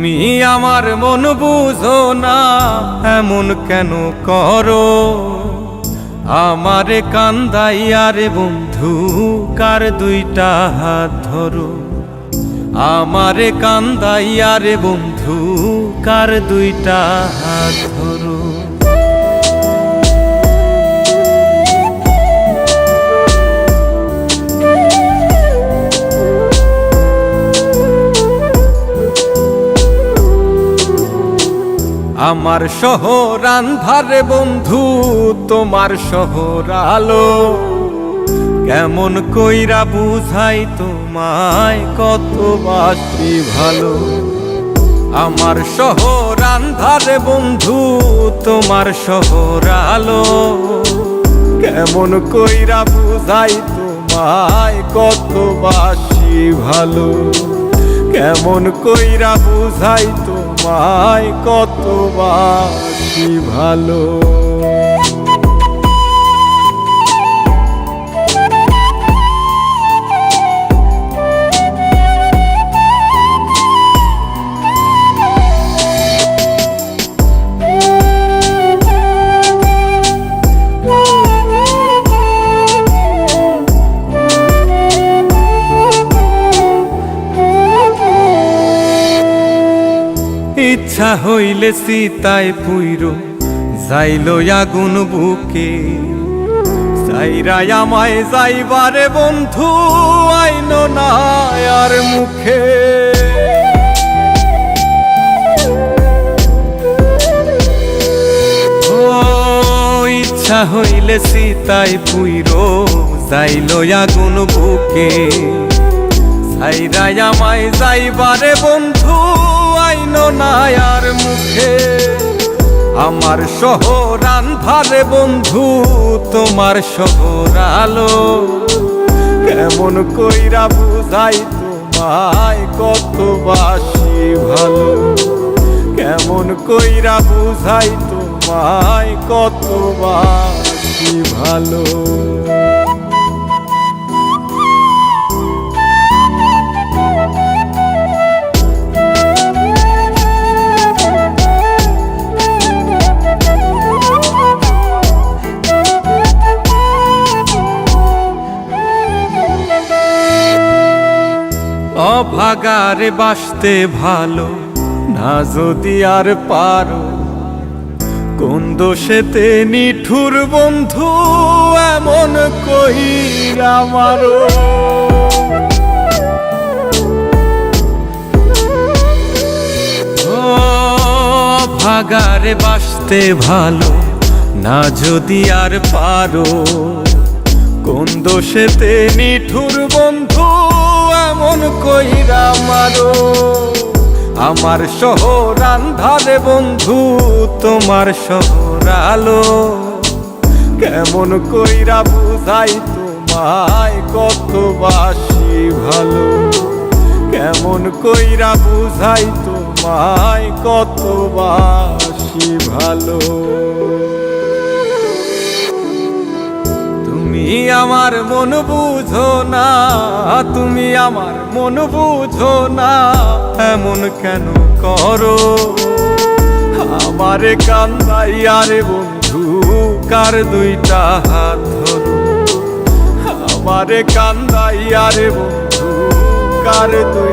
তুমি আমার মন বুঝো না, এমন কেন করো? আমারে কান্দাইয়া রে বন্ধু, কার দুইটা হাত ধরো। আমারে কান্দাইয়া রে বন্ধু, কার দুইটা হাত ধরো। আমার শহর আন্ধারে বন্ধু, তোমার শহর আলো। কেমন কইরা বুঝাই তোমায়, কত বাসি ভালো। আমার শহর আন্ধারে বন্ধু, তোমার শহর আলো। কেমন কইরা বুঝাই তোমায়, কত বাসি ভালো। কেমন কইরা বুঝাই তোমায়, কত বাসি ভালো। ইচ্ছা হইলে সীতায় পুইরো যাইল আগুন বুকে। যাইরাই আমায় যাইবারে বন্ধু, আইন না আর মুখে। ও ইচ্ছা হইলে সীতায় পুইরো যাইল আগুন বুকে। যাইরাই আমায় যাইবারে বন্ধু, আইন না আর মুখে। আমার শহর আন্ধারে বন্ধু, তোমার শহর আলো। কেমন কইরা বুঝাই তোমায়, কত বাসি ভালো। কেমন কইরা বুঝাই তোমায়, কত বাসি ভালো। অভাগারে বাসতে ভালো না যদি আর পারো। কোন দোষেতে নিঠুর বন্ধু, এমন কইরা মারো। অভাগারে বাসতে ভালো না যদি আর পারো। কোন দোষেতে নিঠুর বন্ধু, এমন কইরা মারো। আমার শহর আন্ধারে বন্ধু, তোমার শহর আলো। কেমন কইরা বুঝাই তোমায়, কত বাসি ভালো। কেমন কইরা বুঝাই তোমায়, কত বাসি ভালো। তুমি আমার মন বুঝো না, তুমি আমার মন বুঝো না, এমন কেন করো? আমারে কান্দাইয়া রে বন্ধু, কার দুইটা হাত ধরো। আমারে কান্দাইয়া রে বন্ধু, কার দুই